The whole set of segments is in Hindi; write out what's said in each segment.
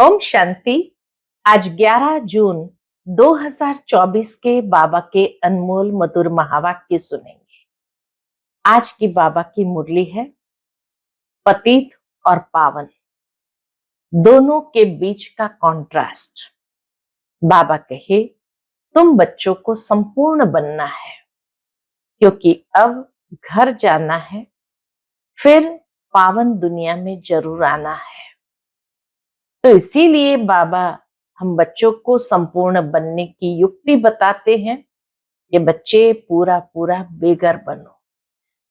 ओम शांति। आज 11 जून 2024 के बाबा के अनमोल मधुर महावाक्य सुनेंगे। आज की बाबा की मुरली है पतित और पावन, दोनों के बीच का कॉन्ट्रास्ट। बाबा कहे तुम बच्चों को संपूर्ण बनना है, क्योंकि अब घर जाना है, फिर पावन दुनिया में जरूर आना है। तो इसीलिए बाबा हम बच्चों को संपूर्ण बनने की युक्ति बताते हैं कि बच्चे पूरा पूरा बेघर बनो,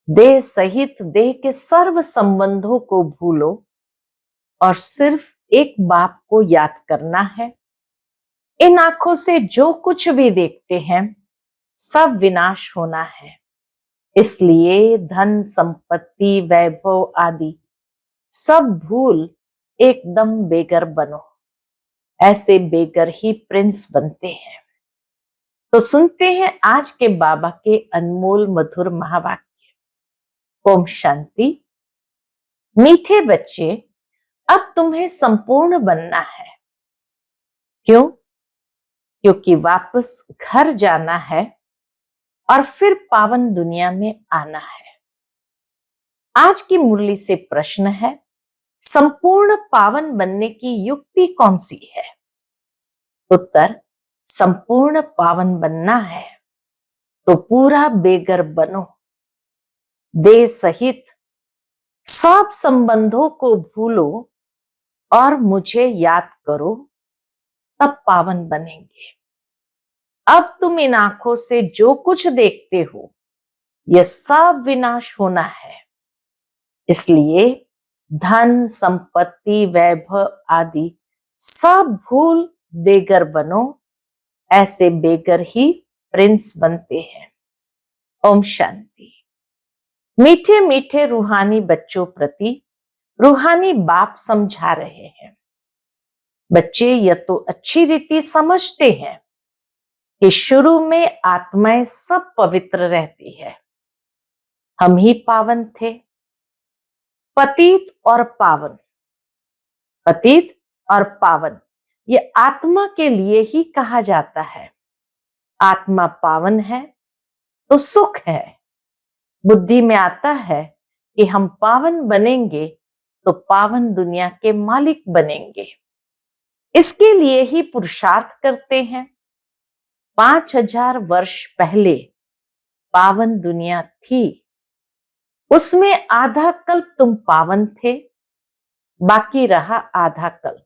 देह सहित देह के सर्व संबंधों को भूलो और सिर्फ एक बाप को याद करना है। इन आंखों से जो कुछ भी देखते हैं सब विनाश होना है, इसलिए धन संपत्ति वैभव आदि सब भूल एकदम बेघर बनो। ऐसे बेघर ही प्रिंस बनते हैं। तो सुनते हैं आज के बाबा के अनमोल मधुर महावाक्य। ओम शांति। मीठे बच्चे, अब तुम्हें संपूर्ण बनना है। क्यों? क्योंकि वापस घर जाना है और फिर पावन दुनिया में आना है। आज की मुरली से प्रश्न है, संपूर्ण पावन बनने की युक्ति कौन सी है? उत्तर, संपूर्ण पावन बनना है तो पूरा बेघर बनो, देह सहित सब संबंधों को भूलो और मुझे याद करो, तब पावन बनेंगे। अब तुम इन आंखों से जो कुछ देखते हो यह सब विनाश होना है, इसलिए धन संपत्ति वैभव आदि सब भूल बेघर बनो। ऐसे बेघर ही प्रिंस बनते हैं। ओम शांति। मीठे मीठे रूहानी बच्चों प्रति रूहानी बाप समझा रहे हैं। बच्चे यह तो अच्छी रीति समझते हैं कि शुरू में आत्माएं सब पवित्र रहती है, हम ही पावन थे। पतित और पावन, पतित और पावन ये आत्मा के लिए ही कहा जाता है। आत्मा पावन है तो सुख है। बुद्धि में आता है कि हम पावन बनेंगे तो पावन दुनिया के मालिक बनेंगे। इसके लिए ही पुरुषार्थ करते हैं। 5000 वर्ष पहले पावन दुनिया थी, उसमें आधा कल्प तुम पावन थे, बाकी रहा आधा कल्प।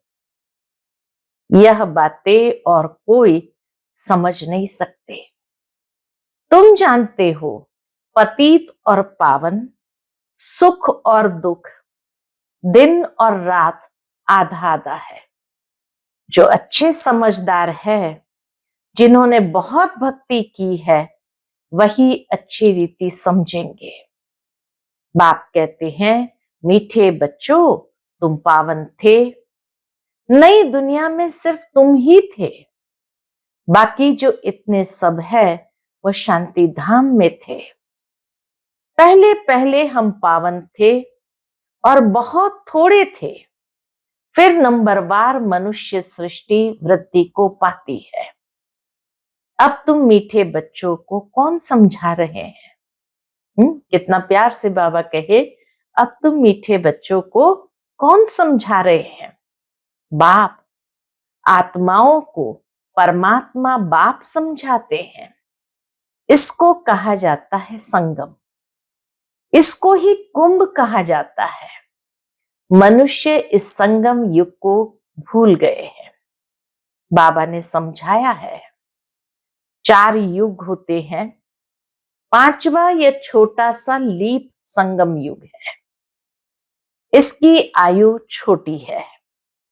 यह बातें और कोई समझ नहीं सकते। तुम जानते हो पतित और पावन, सुख और दुख, दिन और रात आधा आधा है। जो अच्छे समझदार है, जिन्होंने बहुत भक्ति की है, वही अच्छी रीति समझेंगे। बाप कहते हैं, मीठे बच्चों तुम पावन थे, नई दुनिया में सिर्फ तुम ही थे, बाकी जो इतने सब है वह शांति धाम में थे। पहले पहले हम पावन थे और बहुत थोड़े थे, फिर नंबरवार मनुष्य सृष्टि वृद्धि को पाती है। अब तुम मीठे बच्चों को कौन समझा रहे हैं? कितना प्यार से बाबा कहे, अब तुम मीठे बच्चों को कौन समझा रहे हैं? बाप। आत्माओं को परमात्मा बाप समझाते हैं। इसको कहा जाता है संगम, इसको ही कुंभ कहा जाता है। मनुष्य इस संगम युग को भूल गए हैं। बाबा ने समझाया है 4 युग होते हैं, 5वां यह छोटा सा लीप संगम युग है। इसकी आयु छोटी है,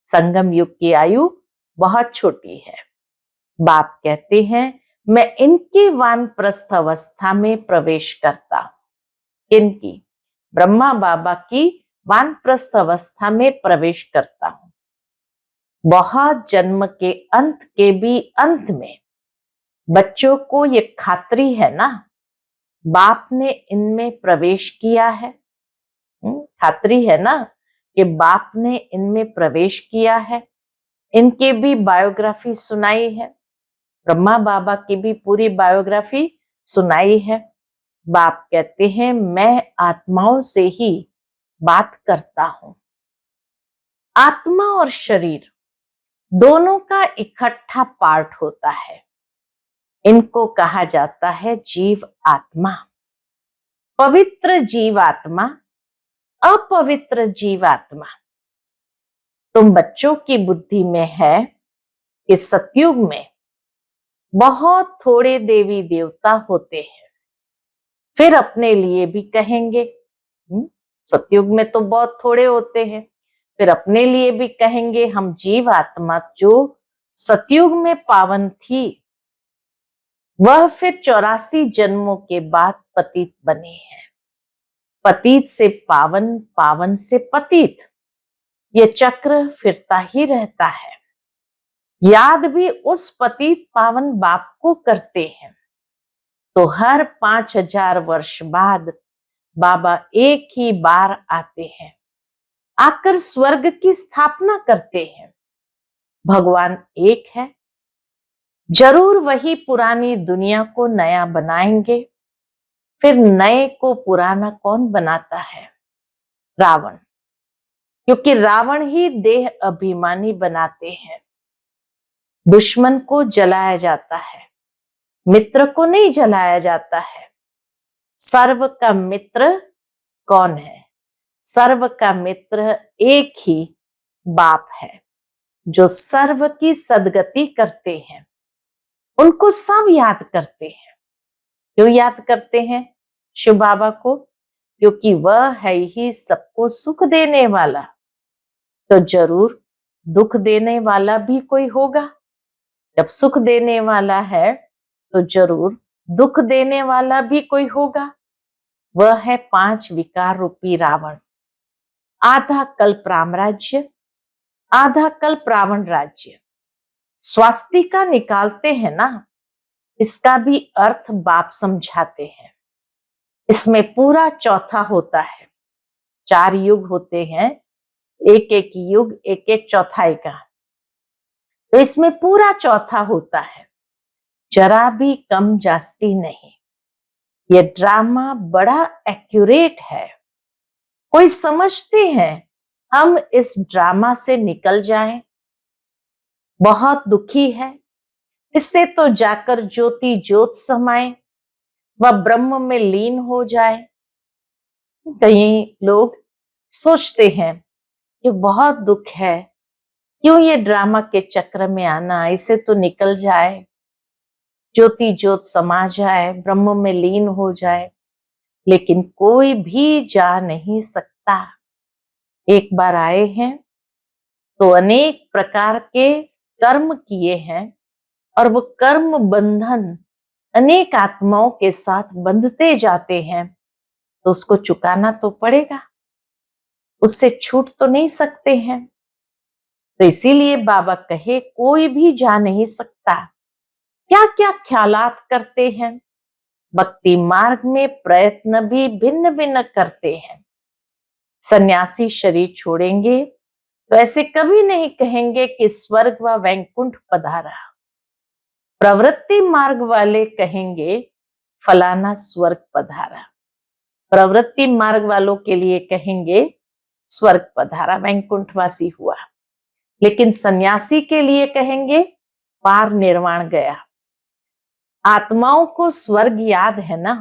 संगम युग की आयु बहुत छोटी है। बाप कहते हैं, मैं इनकी वानप्रस्थ अवस्था में प्रवेश करता हूं। किनकी? ब्रह्मा बाबा की वानप्रस्थ अवस्था में प्रवेश करता हूं। बहुत जन्म के अंत के भी अंत में बच्चों को ये खात्री है ना, बाप ने इनमें प्रवेश किया है। खात्री है ना कि बाप ने इनमें प्रवेश किया है। इनकी भी बायोग्राफी सुनाई है, ब्रह्मा बाबा की भी पूरी बायोग्राफी सुनाई है। बाप कहते हैं मैं आत्माओं से ही बात करता हूं। आत्मा और शरीर दोनों का इकट्ठा पार्ट होता है। इनको कहा जाता है जीव आत्मा। पवित्र जीवात्मा, अपवित्र जीवात्मा। तुम बच्चों की बुद्धि में है कि सतयुग में बहुत थोड़े देवी देवता होते हैं। फिर अपने लिए भी कहेंगे सतयुग में तो बहुत थोड़े होते हैं। फिर अपने लिए भी कहेंगे हम जीव आत्मा जो सतयुग में पावन थी, वह फिर 84 जन्मों के बाद पतित बने हैं। पतित से पावन, पावन से पतित, ये चक्र फिरता ही रहता है। याद भी उस पतित पावन बाप को करते हैं। तो हर 5000 वर्ष बाद बाबा एक ही बार आते हैं, आकर स्वर्ग की स्थापना करते हैं। भगवान एक है, जरूर वही पुरानी दुनिया को नया बनाएंगे। फिर नए को पुराना कौन बनाता है? रावण, क्योंकि रावण ही देह अभिमानी बनाते हैं। दुश्मन को जलाया जाता है, मित्र को नहीं जलाया जाता है। सर्व का मित्र कौन है? सर्व का मित्र एक ही बाप है, जो सर्व की सदगति करते हैं। उनको सब याद करते हैं। क्यों याद करते हैं शिव बाबा को? क्योंकि वह है ही सबको सुख देने वाला। तो जरूर दुख देने वाला भी कोई होगा। जब सुख देने वाला है तो जरूर दुख देने वाला भी कोई होगा। वह है 5 विकार रूपी रावण। आधा कल्प राम राज्य, आधा कल्प रावण राज्य। स्वास्तिका निकालते हैं ना, इसका भी अर्थ बाप समझाते हैं। इसमें पूरा चौथा होता है। 4 युग होते हैं, एक एक युग एक एक चौथाई का। तो इसमें पूरा चौथा होता है, जरा भी कम जास्ती नहीं। ये ड्रामा बड़ा एक्यूरेट है। कोई समझते हैं हम इस ड्रामा से निकल जाएं? बहुत दुखी है। इससे तो जाकर ज्योति ज्योत समाए, वह ब्रह्म में लीन हो जाए। कई लोग सोचते हैं कि बहुत दुख है, क्यों ये ड्रामा के चक्र में आना, इसे तो निकल जाए, ज्योति ज्योत समा जाए, ब्रह्म में लीन हो जाए। लेकिन कोई भी जा नहीं सकता। एक बार आए हैं तो अनेक प्रकार के कर्म किए हैं, और वो कर्म बंधन अनेक आत्माओं के साथ बंधते जाते हैं। तो उसको चुकाना तो पड़ेगा, उससे छूट तो नहीं सकते हैं। तो इसीलिए बाबा कहे कोई भी जा नहीं सकता। क्या क्या ख्यालात करते हैं। भक्ति मार्ग में प्रयत्न भी भिन्न भिन्न करते हैं। सन्यासी शरीर छोड़ेंगे तो ऐसे कभी नहीं कहेंगे कि स्वर्ग व वैकुंठ पधारा। प्रवृत्ति मार्ग वाले कहेंगे फलाना स्वर्ग पधारा। प्रवृत्ति मार्ग वालों के लिए कहेंगे स्वर्ग पधारा, वैकुंठवासी हुआ। लेकिन सन्यासी के लिए कहेंगे पार निर्वाण गया। आत्माओं को स्वर्ग याद है ना,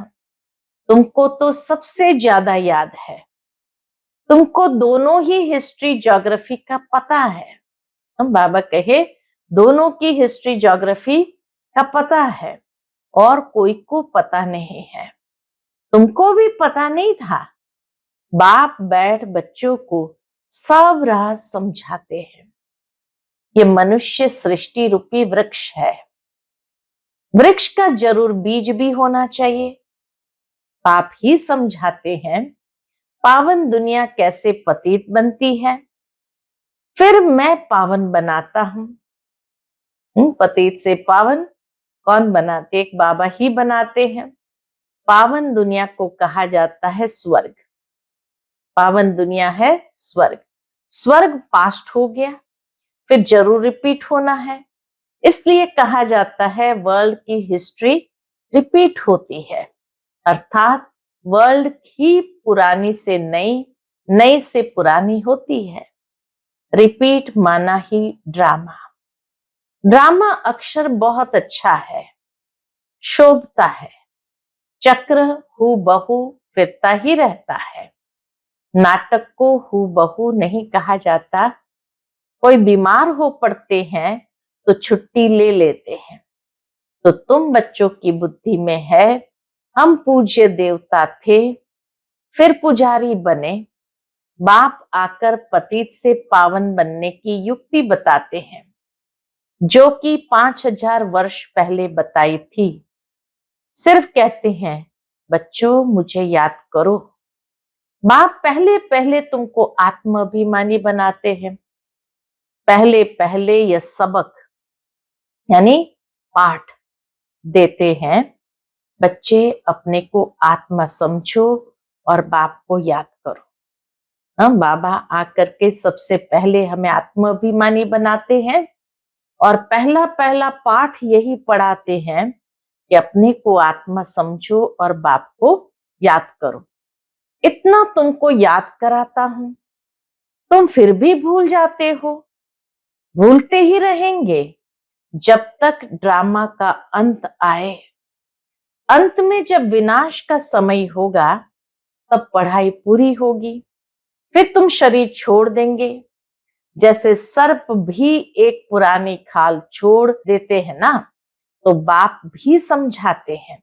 तुमको तो सबसे ज्यादा याद है। तुमको दोनों ही हिस्ट्री ज्योग्राफी का पता है। हम बाबा कहे दोनों की हिस्ट्री ज्योग्राफी का पता है, और कोई को पता नहीं है। तुमको भी पता नहीं था। बाप बैठ बच्चों को सब राज समझाते हैं। ये मनुष्य सृष्टि रूपी वृक्ष है। वृक्ष का जरूर बीज भी होना चाहिए। बाप ही समझाते हैं पावन दुनिया कैसे पतित बनती है, फिर मैं पावन बनाता हूं। पतित से पावन कौन बनाते? एक बाबा ही बनाते हैं। पावन दुनिया को कहा जाता है स्वर्ग। पावन दुनिया है स्वर्ग। स्वर्ग पास्ट हो गया, फिर जरूर रिपीट होना है। इसलिए कहा जाता है वर्ल्ड की हिस्ट्री रिपीट होती है, अर्थात वर्ल्ड ही पुरानी से नई, नई से पुरानी होती है। रिपीट माना ही ड्रामा। ड्रामा अक्षर बहुत अच्छा है, शोभता है। चक्र हूबहू फिरता ही रहता है। नाटक को हूबहू नहीं कहा जाता। कोई बीमार हो पड़ते हैं तो छुट्टी ले लेते हैं। तो तुम बच्चों की बुद्धि में है, हम पूज्य देवता थे, फिर पुजारी बने। बाप आकर पतित से पावन बनने की युक्ति बताते हैं, जो कि 5000 वर्ष पहले बताई थी। सिर्फ कहते हैं बच्चों मुझे याद करो। बाप पहले पहले तुमको आत्माभिमानी बनाते हैं। पहले पहले यह सबक यानी पाठ देते हैं, बच्चे अपने को आत्मा समझो और बाप को याद करो। हम बाबा आकर के सबसे पहले हमें आत्माभिमानी बनाते हैं और पहला पहला पाठ यही पढ़ाते हैं कि अपने को आत्मा समझो और बाप को याद करो। इतना तुमको याद कराता हूं, तुम फिर भी भूल जाते हो। भूलते ही रहेंगे जब तक ड्रामा का अंत आए। अंत में जब विनाश का समय होगा तब पढ़ाई पूरी होगी, फिर तुम शरीर छोड़ देंगे। जैसे सर्प भी एक पुरानी खाल छोड़ देते हैं ना, तो बाप भी समझाते हैं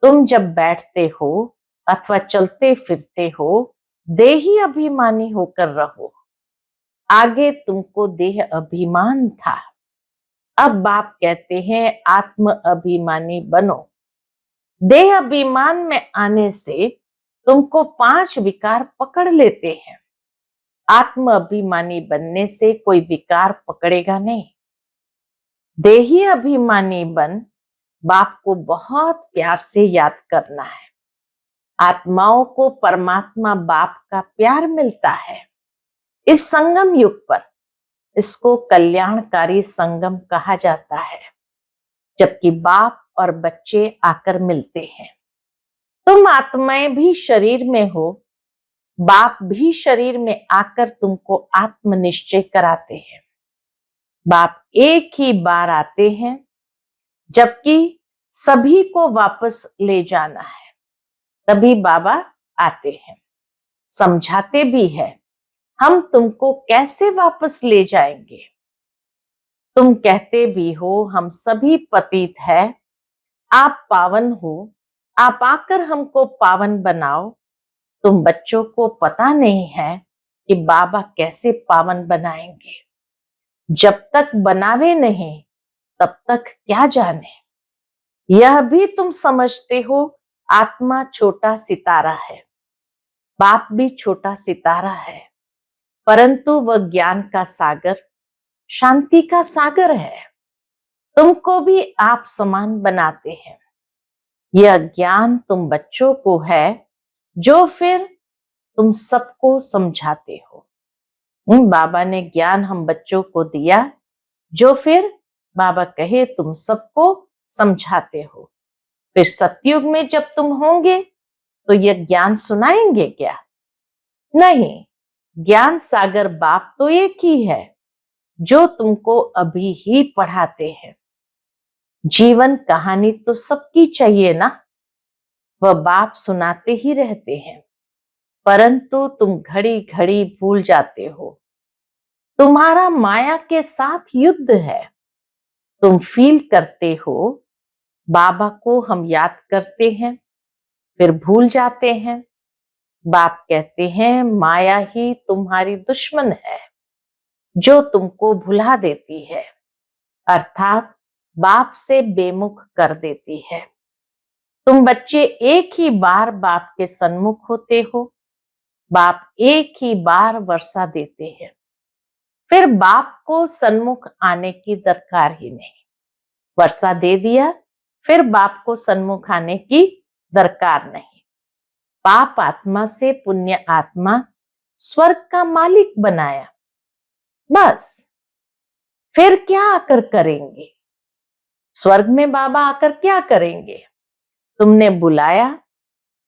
तुम जब बैठते हो अथवा चलते फिरते हो, देही अभिमानी होकर रहो। आगे तुमको देह अभिमान था, अब बाप कहते हैं आत्म अभिमानी बनो। देह अभिमान में आने से तुमको 5 विकार पकड़ लेते हैं। आत्म अभिमानी बनने से कोई विकार पकड़ेगा नहीं। देही अभिमानी बन बाप को बहुत प्यार से याद करना है। आत्माओं को परमात्मा बाप का प्यार मिलता है। इस संगम युग पर इसको कल्याणकारी संगम कहा जाता है, जबकि बाप और बच्चे आकर मिलते हैं। तुम आत्माएं भी शरीर में हो, बाप भी शरीर में आकर तुमको आत्मनिश्चय कराते हैं। बाप एक ही बार आते हैं, जबकि सभी को वापस ले जाना है, तभी बाबा आते हैं। समझाते भी है हम तुमको कैसे वापस ले जाएंगे। तुम कहते भी हो हम सभी पतित है, आप पावन हो, आप आकर हमको पावन बनाओ। तुम बच्चों को पता नहीं है कि बाबा कैसे पावन बनाएंगे। जब तक बनावे नहीं तब तक क्या जाने। यह भी तुम समझते हो आत्मा छोटा सितारा है, बाप भी छोटा सितारा है, परंतु वह ज्ञान का सागर, शांति का सागर है। तुमको भी आप समान बनाते हैं। यह ज्ञान तुम बच्चों को है, जो फिर तुम सबको समझाते हो। बाबा ने ज्ञान हम बच्चों को दिया, जो फिर बाबा कहे तुम सबको समझाते हो। फिर सतयुग में जब तुम होंगे तो यह ज्ञान सुनाएंगे क्या? नहीं, ज्ञान सागर बाप तो एक ही है, जो तुमको अभी ही पढ़ाते हैं। जीवन कहानी तो सबकी चाहिए ना, वह बाप सुनाते ही रहते हैं, परंतु तुम घड़ी घड़ी भूल जाते हो। तुम्हारा माया के साथ युद्ध है। तुम फील करते हो बाबा को हम याद करते हैं, फिर भूल जाते हैं। बाप कहते हैं माया ही तुम्हारी दुश्मन है, जो तुमको भुला देती है, अर्थात बाप से बेमुख कर देती है। तुम बच्चे एक ही बार बाप के सन्मुख होते हो, बाप एक ही बार वर्षा देते हैं, फिर बाप को सन्मुख आने की दरकार ही नहीं। वर्षा दे दिया, फिर बाप को सन्मुख आने की दरकार नहीं। पाप आत्मा से पुण्य आत्मा स्वर्ग का मालिक बनाया, बस। फिर क्या आकर करेंगे? स्वर्ग में बाबा आकर क्या करेंगे? तुमने बुलाया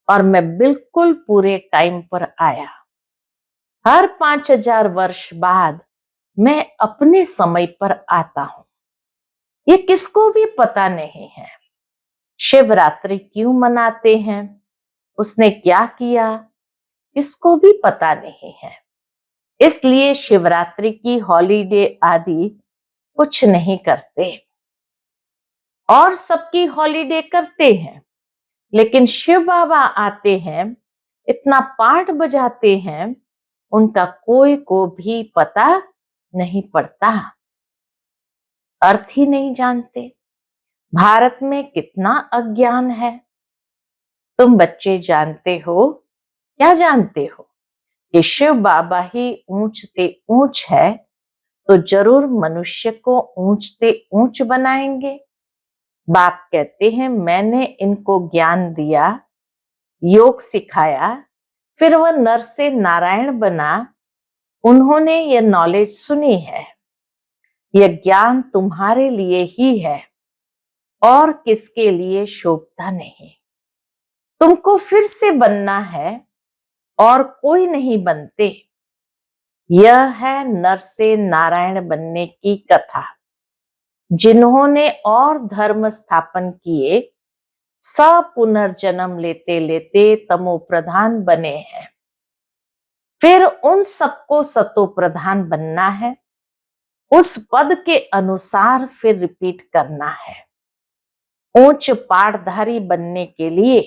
और मैं बिल्कुल पूरे टाइम पर आया। हर 5000 वर्ष बाद मैं अपने समय पर आता हूं। ये किसको भी पता नहीं है। शिवरात्रि क्यों मनाते हैं, उसने क्या किया, इसको भी पता नहीं है। इसलिए शिवरात्रि की हॉलीडे आदि कुछ नहीं करते। और सबकी हॉलीडे करते हैं, लेकिन शिव बाबा आते हैं, इतना पाठ बजाते हैं, उनका कोई को भी पता नहीं पड़ता, अर्थ ही नहीं जानते। भारत में कितना अज्ञान है। तुम बच्चे जानते हो, क्या जानते हो कि शिव बाबा ही ऊंचते ऊंच है, तो जरूर मनुष्य को ऊंचते ऊंच बनाएंगे। बाप कहते हैं मैंने इनको ज्ञान दिया, योग सिखाया, फिर वह नर से नारायण बना। उन्होंने यह नॉलेज सुनी है। यह ज्ञान तुम्हारे लिए ही है और किसके लिए शोभता नहीं। तुमको फिर से बनना है और कोई नहीं बनते। यह है नर से नारायण बनने की कथा। जिन्होंने और धर्म स्थापन किए, सब पुनर्जन्म लेते लेते तमो प्रधान बने हैं। फिर उन सबको सतो प्रधान बनना है। उस पद के अनुसार फिर रिपीट करना है। ऊंच पाठधारी बनने के लिए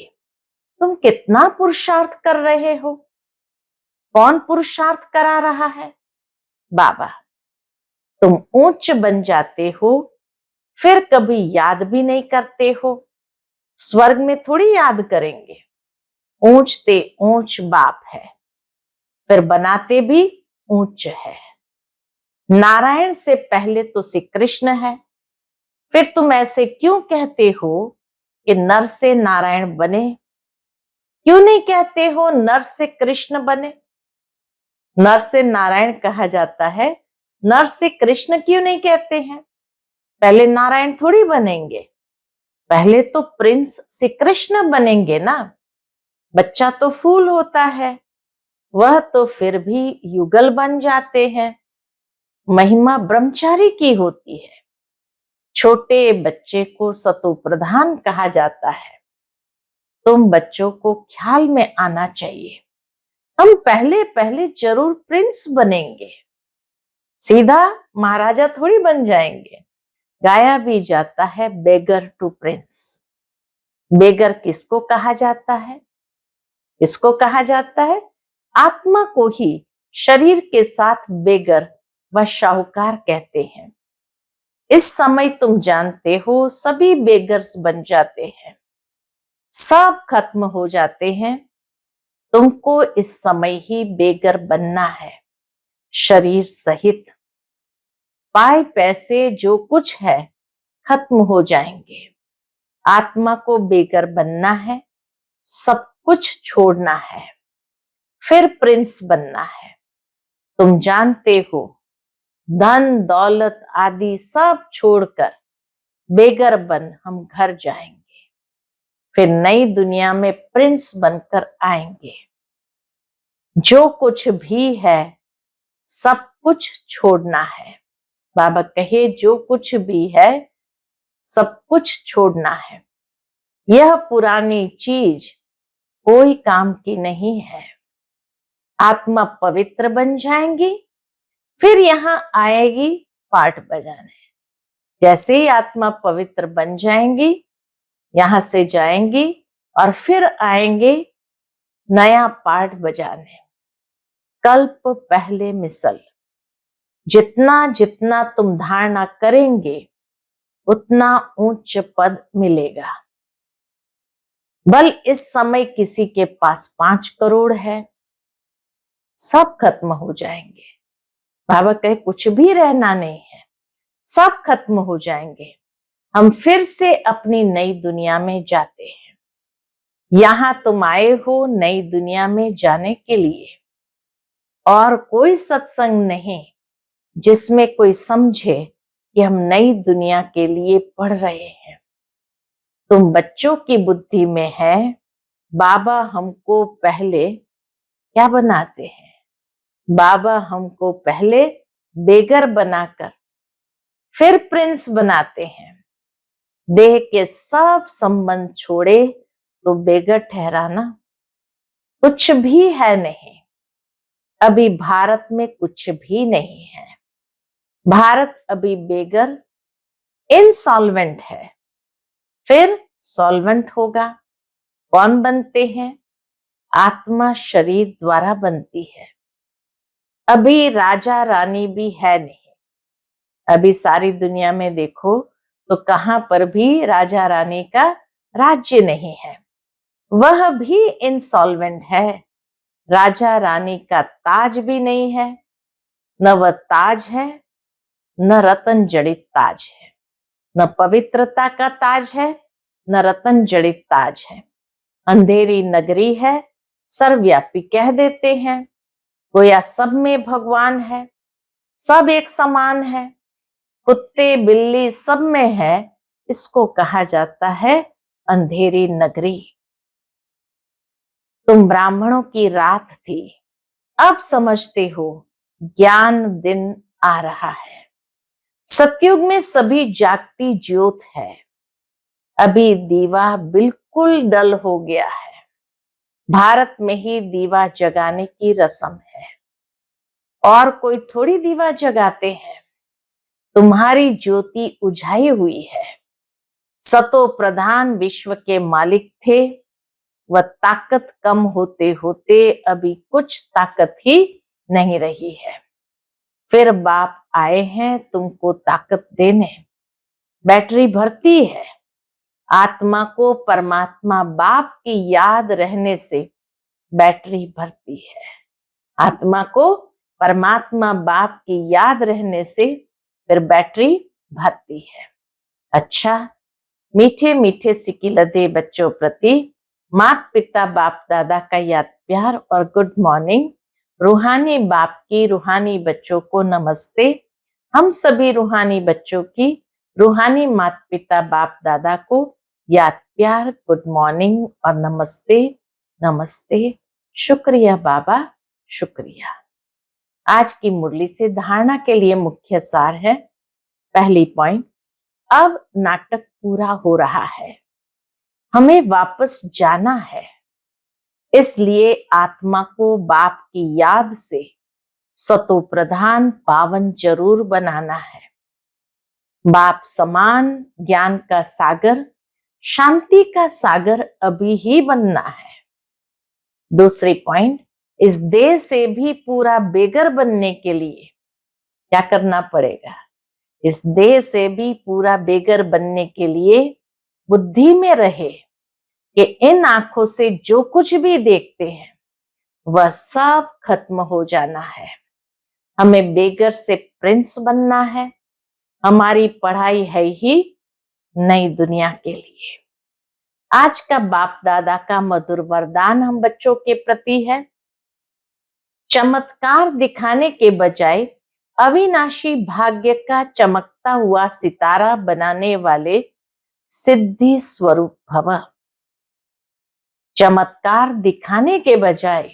तुम कितना पुरुषार्थ कर रहे हो? कौन पुरुषार्थ करा रहा है? बाबा। तुम ऊंच बन जाते हो, फिर कभी याद भी नहीं करते हो। स्वर्ग में थोड़ी याद करेंगे। ऊंचते ऊंच बाप है, फिर बनाते भी ऊंच है। नारायण से पहले तो श्री कृष्ण है। फिर तुम ऐसे क्यों कहते हो कि नर से नारायण बने? क्यों नहीं कहते हो नर से कृष्ण बने? नर से नारायण कहा जाता है, नर से कृष्ण क्यों नहीं कहते हैं? पहले नारायण थोड़ी बनेंगे, पहले तो प्रिंस श्री कृष्ण बनेंगे ना। बच्चा तो फूल होता है, वह तो फिर भी युगल बन जाते हैं। महिमा ब्रह्मचारी की होती है। छोटे बच्चे को सतो प्रधान कहा जाता है। तुम बच्चों को ख्याल में आना चाहिए, हम पहले पहले जरूर प्रिंस बनेंगे, सीधा महाराजा थोड़ी बन जाएंगे। गाया भी जाता है बेगर टू प्रिंस। बेगर किसको कहा जाता है? किसको कहा जाता है? आत्मा को ही शरीर के साथ बेगर व शाहूकार कहते हैं। इस समय तुम जानते हो सभी बेगर्स बन जाते हैं, सब खत्म हो जाते हैं। तुमको इस समय ही बेगर बनना है, शरीर सहित। पाए पैसे जो कुछ है खत्म हो जाएंगे। आत्मा को बेगर बनना है, सब कुछ छोड़ना है, फिर प्रिंस बनना है। तुम जानते हो धन दौलत आदि सब छोड़कर बेगर बन हम घर जाएंगे, फिर नई दुनिया में प्रिंस बनकर आएंगे। जो कुछ भी है सब कुछ छोड़ना है। बाबा कहे जो कुछ भी है सब कुछ छोड़ना है। यह पुरानी चीज कोई काम की नहीं है। आत्मा पवित्र बन जाएंगी, फिर यहाँ आएगी पाठ बजाने। जैसे ही आत्मा पवित्र बन जाएंगी, यहां से जाएंगी और फिर आएंगे नया पाठ बजाने। कल्प पहले मिसल। जितना जितना तुम धारणा करेंगे उतना उच्च पद मिलेगा। बल इस समय किसी के पास 5 करोड़ है, सब खत्म हो जाएंगे। बाबा कहे कुछ भी रहना नहीं है, सब खत्म हो जाएंगे। हम फिर से अपनी नई दुनिया में जाते हैं। यहां तुम आए हो नई दुनिया में जाने के लिए, और कोई सत्संग नहीं जिसमें कोई समझे कि हम नई दुनिया के लिए पढ़ रहे हैं। तुम बच्चों की बुद्धि में है, बाबा हमको पहले क्या बनाते हैं? बाबा हमको पहले बेगर बनाकर फिर प्रिंस बनाते हैं। देह के सब संबंध छोड़े तो बेगर ठहराना कुछ भी है नहीं। अभी भारत में कुछ भी नहीं है। भारत अभी बेगर इंसॉल्वेंट है, फिर सॉल्वेंट होगा। कौन बनते हैं? आत्मा शरीर द्वारा बनती है। अभी राजा रानी भी है नहीं। अभी सारी दुनिया में देखो तो कहां पर भी राजा रानी का राज्य नहीं है, वह भी इंसॉल्वेंट है। राजा रानी का ताज भी नहीं है, न वह ताज है न रतन जड़ित ताज है, न पवित्रता का ताज है न रतन जड़ित ताज है। अंधेरी नगरी है, सर्वव्यापी कह देते हैं। गोया सब में भगवान है, सब एक समान है। कुत्ते बिल्ली सब में है, इसको कहा जाता है अंधेरी नगरी। तुम ब्राह्मणों की रात थी, अब समझते हो ज्ञान दिन आ रहा है। सतयुग में सभी जागती ज्योत है, अभी दीवा बिल्कुल डल हो गया है। भारत में ही दीवा जगाने की रस्म है, और कोई थोड़ी दीवा जगाते हैं। तुम्हारी ज्योति उझाई हुई है। सतो प्रधान विश्व के मालिक थे, वह ताकत कम होते होते अभी कुछ ताकत ही नहीं रही है। फिर बाप आए हैं तुमको ताकत देने। बैटरी भरती है। आत्मा को परमात्मा बाप की याद रहने से बैटरी भरती है। आत्मा को परमात्मा बाप की याद रहने से फिर बैटरी भरती है। अच्छा, मीठे मीठे सिकी लदे बच्चों प्रति माता पिता बाप दादा का याद प्यार और गुड मॉर्निंग। रूहानी बाप की रूहानी बच्चों को नमस्ते। हम सभी रूहानी बच्चों की रूहानी माता पिता बाप दादा को याद प्यार गुड मॉर्निंग और नमस्ते नमस्ते। शुक्रिया बाबा, शुक्रिया। आज की मुरली से धारणा के लिए मुख्य सार है। पहली पॉइंट, अब नाटक पूरा हो रहा है, हमें वापस जाना है। इसलिए आत्मा को बाप की याद से सतो प्रधान पावन जरूर बनाना है। बाप समान ज्ञान का सागर, शांति का सागर अभी ही बनना है। दूसरी पॉइंट, इस देह से भी पूरा बेगर बनने के लिए क्या करना पड़ेगा? इस देह से भी पूरा बेगर बनने के लिए बुद्धि में रहे कि इन आंखों से जो कुछ भी देखते हैं वह सब खत्म हो जाना है। हमें बेगर से प्रिंस बनना है। हमारी पढ़ाई है ही नई दुनिया के लिए। आज का बाप दादा का मधुर वरदान हम बच्चों के प्रति है। चमत्कार दिखाने के बजाय अविनाशी भाग्य का चमकता हुआ सितारा बनाने वाले सिद्धि स्वरूप भव। चमत्कार दिखाने के बजाय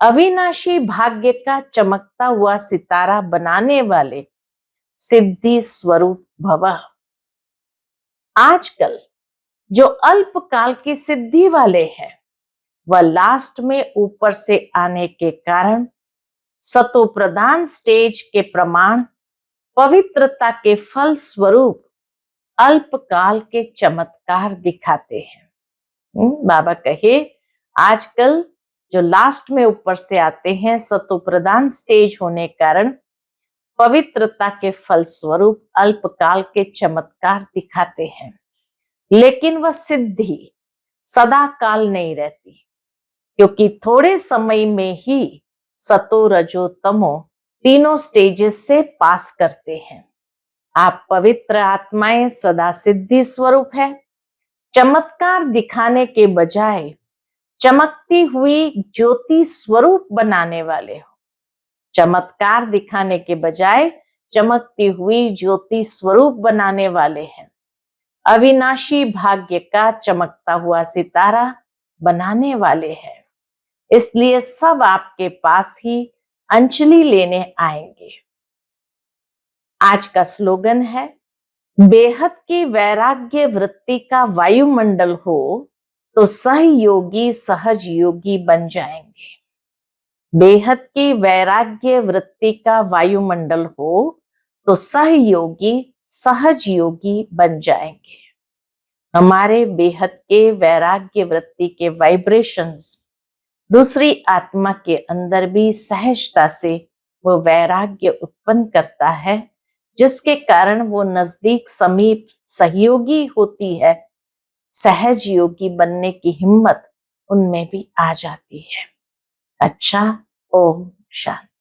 अविनाशी भाग्य का चमकता हुआ सितारा बनाने वाले सिद्धि स्वरूप भव। आजकल जो अल्पकाल की सिद्धि वाले हैं वह लास्ट में ऊपर से आने के कारण सतो प्रधान स्टेज के प्रमाण पवित्रता के फल स्वरूप अल्पकाल के चमत्कार दिखाते हैं। बाबा कहे आजकल जो लास्ट में ऊपर से आते हैं सतो प्रधान स्टेज होने कारण पवित्रता के फल स्वरूप अल्पकाल के चमत्कार दिखाते हैं, लेकिन वह सिद्धि सदा काल नहीं रहती, क्योंकि थोड़े समय में ही सतो रजो तमो तीनों स्टेजेस से पास करते हैं। आप पवित्र आत्माएं सदा सिद्धि स्वरूप है। चमत्कार दिखाने के बजाय चमकती हुई ज्योति स्वरूप बनाने वाले हो। चमत्कार दिखाने के बजाय चमकती हुई ज्योति स्वरूप बनाने वाले हैं। अविनाशी भाग्य का चमकता हुआ सितारा बनाने वाले हैं। इसलिए सब आपके पास ही अंजलि लेने आएंगे। आज का स्लोगन है, बेहद की वैराग्य वृत्ति का वायुमंडल हो तो सहयोगी सहज योगी बन जाएंगे। बेहद की वैराग्य वृत्ति का वायुमंडल हो तो सहयोगी सहज योगी बन जाएंगे। हमारे बेहद के वैराग्य वृत्ति के वाइब्रेशंस दूसरी आत्मा के अंदर भी सहजता से वो वैराग्य उत्पन्न करता है, जिसके कारण वो नजदीक समीप सहयोगी होती है। सहज योगी बनने की हिम्मत उनमें भी आ जाती है। अच्छा, ओम शांति।